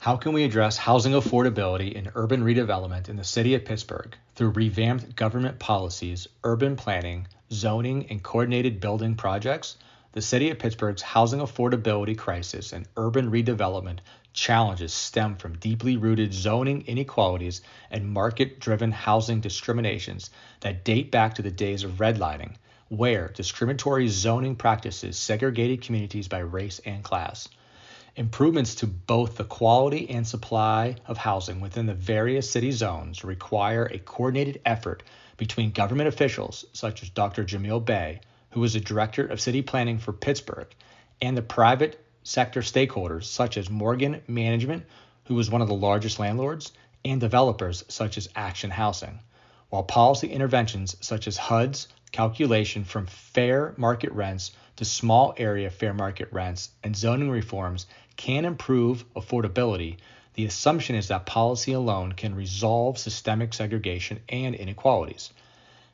How can we address housing affordability and urban redevelopment in the city of Pittsburgh through revamped government policies, urban planning, zoning, and coordinated building projects? The city of Pittsburgh's housing affordability crisis and urban redevelopment challenges stem from deeply rooted zoning inequalities and market-driven housing discriminations that date back to the days of redlining, where discriminatory zoning practices segregated communities by race and class. Improvements to both the quality and supply of housing within the various city zones require a coordinated effort between government officials such as Dr. Jamil Bey, who is the Director of City Planning for Pittsburgh, and the private sector stakeholders such as Morgan Management, who is one of the largest landlords, and developers such as Action Housing. While policy interventions such as HUD's calculation from fair market rents to small area fair market rents and zoning reforms can improve affordability, the assumption is that policy alone can resolve systemic segregation and inequalities.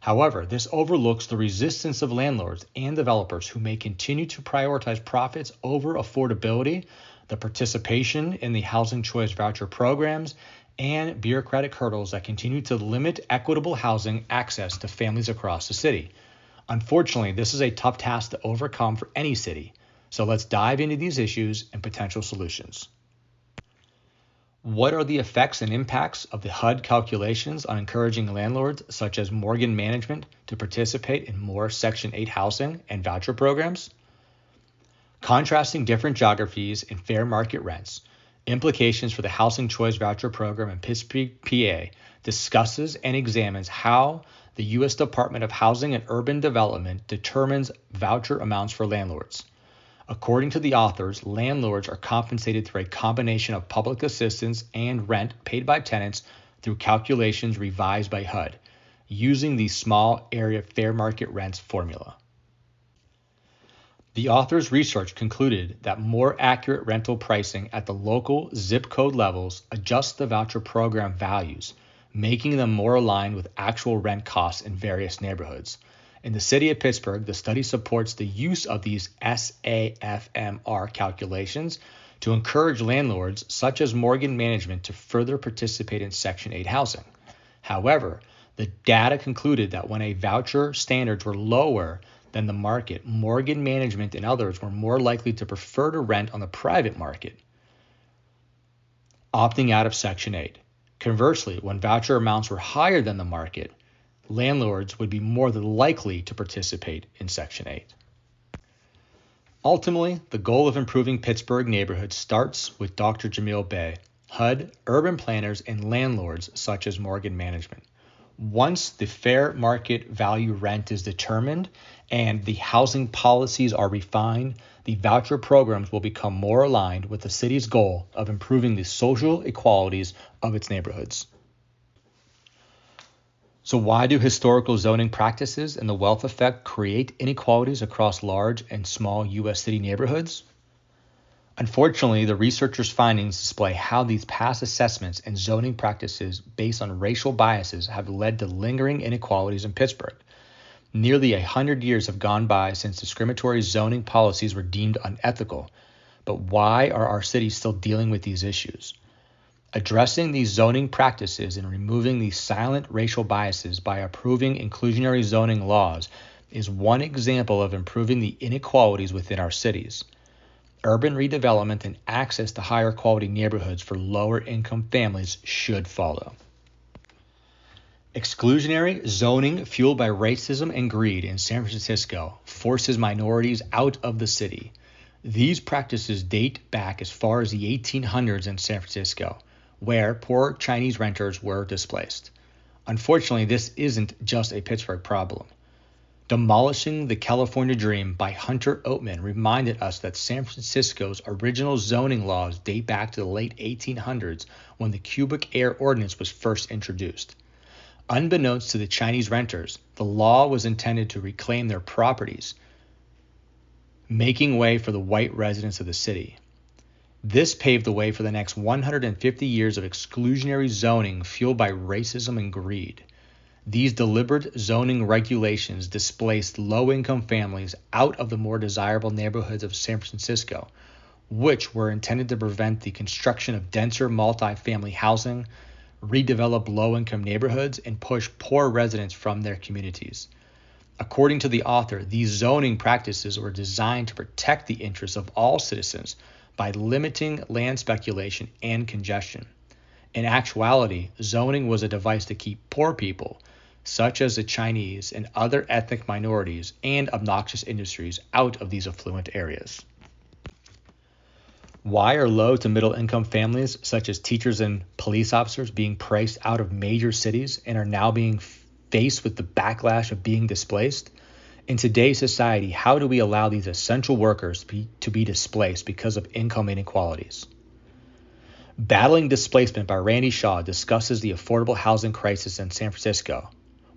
However, this overlooks the resistance of landlords and developers who may continue to prioritize profits over affordability, the participation in the housing choice voucher programs, and bureaucratic hurdles that continue to limit equitable housing access to families across the city. Unfortunately, this is a tough task to overcome for any city. So let's dive into these issues and potential solutions. What are the effects and impacts of the HUD calculations on encouraging landlords such as Morgan Management to participate in more Section 8 housing and voucher programs? Contrasting different geographies and fair market rents, implications for the Housing Choice Voucher Program in Pittsburgh, PA, discusses and examines how the U.S. Department of Housing and Urban Development determines voucher amounts for landlords. According to the authors, landlords are compensated through a combination of public assistance and rent paid by tenants through calculations revised by HUD, using the small area fair market rents formula. The author's research concluded that more accurate rental pricing at the local zip code levels adjusts the voucher program values, making them more aligned with actual rent costs in various neighborhoods. In the city of Pittsburgh, the study supports the use of these SAFMR calculations to encourage landlords such as Morgan Management to further participate in Section 8 housing. However, the data concluded that when a voucher standards were lower than the market, Morgan Management and others were more likely to prefer to rent on the private market, opting out of Section 8. Conversely, when voucher amounts were higher than the market, landlords would be more than likely to participate in Section 8. Ultimately, the goal of improving Pittsburgh neighborhoods starts with Dr. Jamil Bey, HUD, urban planners, and landlords such as Morgan Management. Once the fair market value rent is determined and the housing policies are refined, the voucher programs will become more aligned with the city's goal of improving the social equalities of its neighborhoods. So why do historical zoning practices and the wealth effect create inequalities across large and small U.S. city neighborhoods? Unfortunately, the researchers' findings display how these past assessments and zoning practices based on racial biases have led to lingering inequalities in Pittsburgh. Nearly 100 years have gone by since discriminatory zoning policies were deemed unethical. But why are our cities still dealing with these issues? Addressing these zoning practices and removing these silent racial biases by approving inclusionary zoning laws is one example of improving the inequalities within our cities. Urban redevelopment and access to higher quality neighborhoods for lower income families should follow. Exclusionary zoning fueled by racism and greed in San Francisco forces minorities out of the city. These practices date back as far as the 1800s in San Francisco, where poor Chinese renters were displaced. Unfortunately, this isn't just a Pittsburgh problem. Demolishing the California Dream by Hunter Oatman reminded us that San Francisco's original zoning laws date back to the late 1800s when the cubic air ordinance was first introduced. Unbeknownst to the Chinese renters, the law was intended to reclaim their properties, making way for the white residents of the city. This paved the way for the next 150 years of exclusionary zoning fueled by racism and greed. These deliberate zoning regulations displaced low-income families out of the more desirable neighborhoods of San Francisco, which were intended to prevent the construction of denser multifamily housing, redevelop low-income neighborhoods, and push poor residents from their communities. According to the author, these zoning practices were designed to protect the interests of all citizens by limiting land speculation and congestion. In actuality, zoning was a device to keep poor people, such as the Chinese and other ethnic minorities and obnoxious industries, out of these affluent areas. Why are low to middle income families, such as teachers and police officers, being priced out of major cities and are now being faced with the backlash of being displaced? In today's society, how do we allow these essential workers to be displaced because of income inequalities? Battling Displacement by Randy Shaw discusses the affordable housing crisis in San Francisco,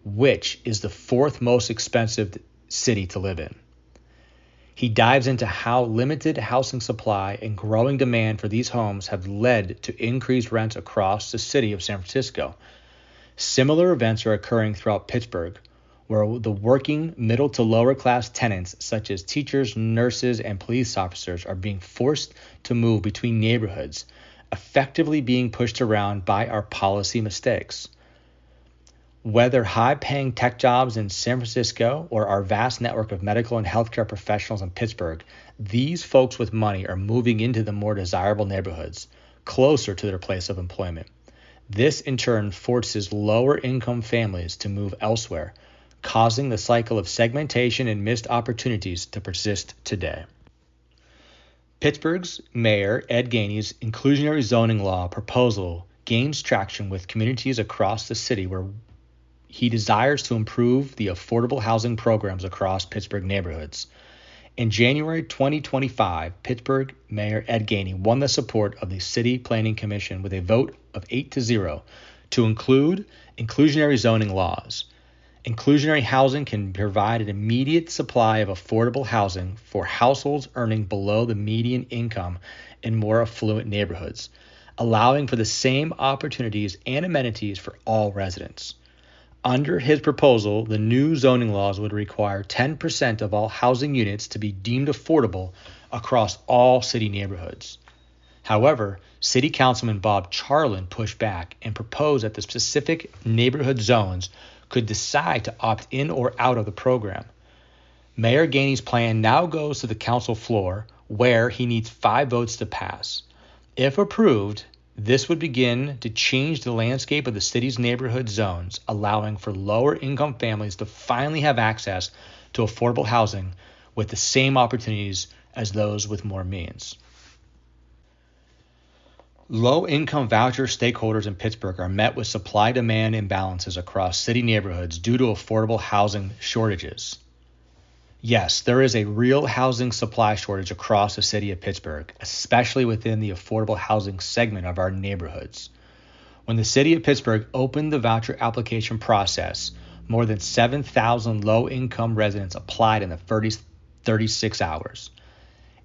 which is the fourth most expensive city to live in. He dives into how limited housing supply and growing demand for these homes have led to increased rents across the city of San Francisco. Similar events are occurring throughout Pittsburgh, where the working middle to lower class tenants, such as teachers, nurses, and police officers, are being forced to move between neighborhoods, effectively being pushed around by our policy mistakes. Whether high-paying tech jobs in San Francisco or our vast network of medical and healthcare professionals in Pittsburgh, these folks with money are moving into the more desirable neighborhoods, closer to their place of employment. This, in turn, forces lower-income families to move elsewhere, causing the cycle of segmentation and missed opportunities to persist today. Pittsburgh's Mayor Ed Gainey's inclusionary zoning law proposal gains traction with communities across the city where he desires to improve the affordable housing programs across Pittsburgh neighborhoods. In January 2025, Pittsburgh Mayor Ed Gainey won the support of the City Planning Commission with a vote of 8-0 to include inclusionary zoning laws. Inclusionary housing can provide an immediate supply of affordable housing for households earning below the median income in more affluent neighborhoods, allowing for the same opportunities and amenities for all residents. Under his proposal, the new zoning laws would require 10% of all housing units to be deemed affordable across all city neighborhoods. However, City Councilman Bob Charlin pushed back and proposed that the specific neighborhood zones could decide to opt in or out of the program. Mayor Gainey's plan now goes to the council floor, where he needs 5 votes to pass. If approved, this would begin to change the landscape of the city's neighborhood zones, allowing for lower-income families to finally have access to affordable housing with the same opportunities as those with more means. Low-income voucher stakeholders in Pittsburgh are met with supply-demand imbalances across city neighborhoods due to affordable housing shortages. Yes, there is a real housing supply shortage across the city of Pittsburgh, especially within the affordable housing segment of our neighborhoods. When the city of Pittsburgh opened the voucher application process, more than 7,000 low-income residents applied in the first 36 hours.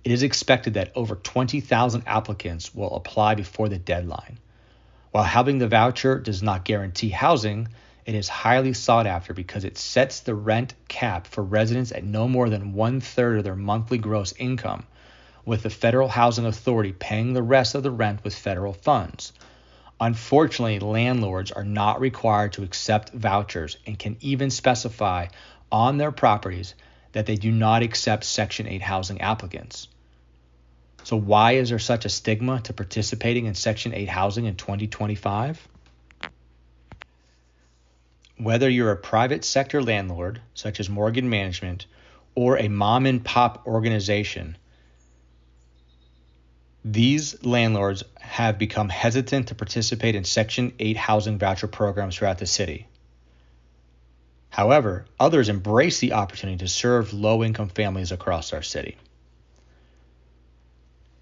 It is expected that over 20,000 applicants will apply before the deadline. While having the voucher does not guarantee housing, it is highly sought after because it sets the rent cap for residents at no more than 1/3 of their monthly gross income, with the Federal Housing Authority paying the rest of the rent with federal funds. Unfortunately, landlords are not required to accept vouchers and can even specify on their properties that they do not accept Section 8 housing applicants. So why is there such a stigma to participating in Section 8 housing in 2025? Whether you're a private sector landlord, such as Morgan Management, or a mom and pop organization, these landlords have become hesitant to participate in Section 8 housing voucher programs throughout the city. However, others embrace the opportunity to serve low-income families across our city.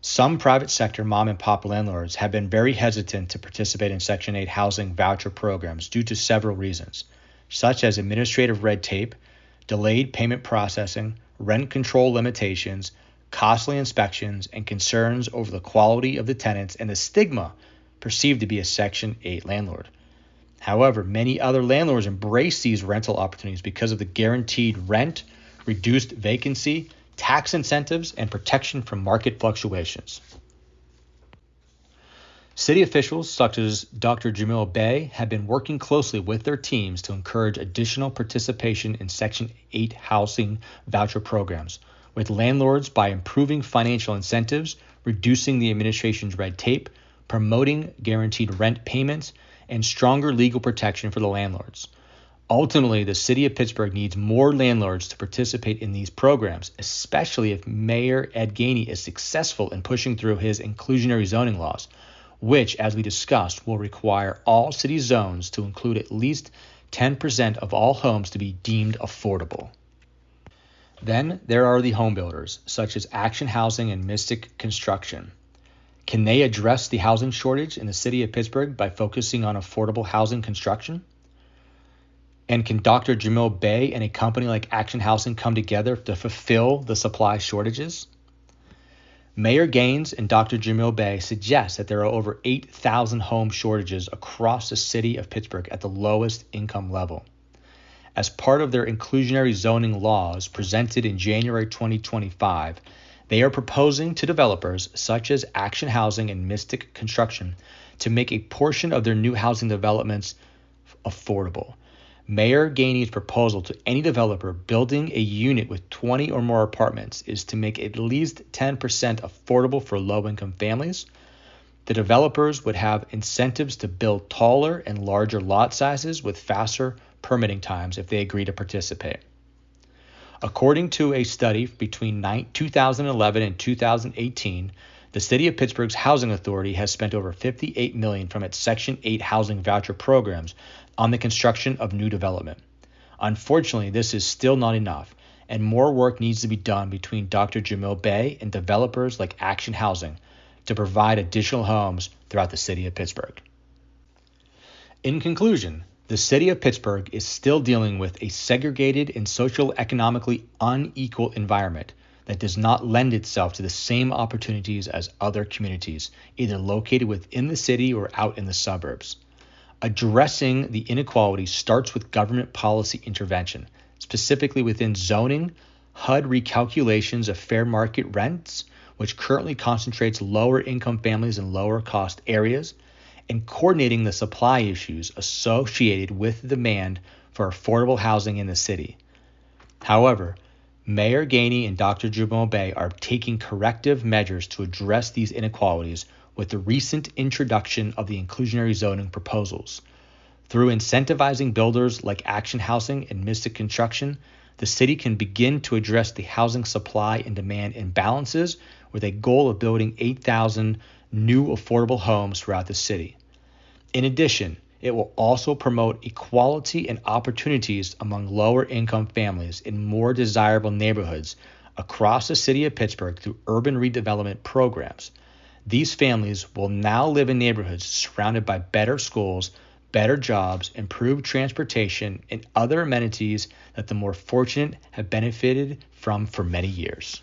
Some private sector mom and pop landlords have been very hesitant to participate in Section 8 housing voucher programs due to several reasons, such as administrative red tape, delayed payment processing, rent control limitations, costly inspections, and concerns over the quality of the tenants and the stigma perceived to be a Section 8 landlord. However, many other landlords embrace these rental opportunities because of the guaranteed rent, reduced vacancy, tax incentives, and protection from market fluctuations. City officials such as Dr. Jamil Bey have been working closely with their teams to encourage additional participation in Section 8 housing voucher programs, with landlords by improving financial incentives, reducing the administration's red tape, promoting guaranteed rent payments, and stronger legal protection for the landlords. Ultimately, the city of Pittsburgh needs more landlords to participate in these programs, especially if Mayor Ed Gainey is successful in pushing through his inclusionary zoning laws, which, as we discussed, will require all city zones to include at least 10% of all homes to be deemed affordable. Then there are the home builders, such as Action Housing and Mystic Construction. Can they address the housing shortage in the city of Pittsburgh by focusing on affordable housing construction? And can Dr. Jamil Bey and a company like Action Housing come together to fulfill the supply shortages? Mayor Gaines and Dr. Jamil Bey suggest that there are over 8,000 home shortages across the city of Pittsburgh at the lowest income level. As part of their inclusionary zoning laws presented in January 2025, they are proposing to developers such as Action Housing and Mystic Construction to make a portion of their new housing developments affordable. Mayor Gainey's proposal to any developer building a unit with 20 or more apartments is to make at least 10% affordable for low-income families. The developers would have incentives to build taller and larger lot sizes with faster permitting times if they agree to participate. According to a study between 2011 and 2018, the City of Pittsburgh's Housing Authority has spent over $58 million from its Section 8 housing voucher programs on the construction of new development. Unfortunately, this is still not enough, and more work needs to be done between Dr. Jamil Bey and developers like Action Housing to provide additional homes throughout the City of Pittsburgh. In conclusion, the City of Pittsburgh is still dealing with a segregated and socioeconomically unequal environment that does not lend itself to the same opportunities as other communities, either located within the city or out in the suburbs. Addressing the inequality starts with government policy intervention, specifically within zoning, HUD recalculations of fair market rents, which currently concentrates lower income families in lower cost areas, and coordinating the supply issues associated with the demand for affordable housing in the city. However, Mayor Gainey and Dr. Jamil Bey are taking corrective measures to address these inequalities with the recent introduction of the inclusionary zoning proposals. Through incentivizing builders like Action Housing and Mystic Construction, the city can begin to address the housing supply and demand imbalances with a goal of building 8,000 new affordable homes throughout the city. In addition, it will also promote equality and opportunities among lower income families in more desirable neighborhoods across the city of Pittsburgh through urban redevelopment programs. These families will now live in neighborhoods surrounded by better schools, better jobs, improved transportation, and other amenities that the more fortunate have benefited from for many years.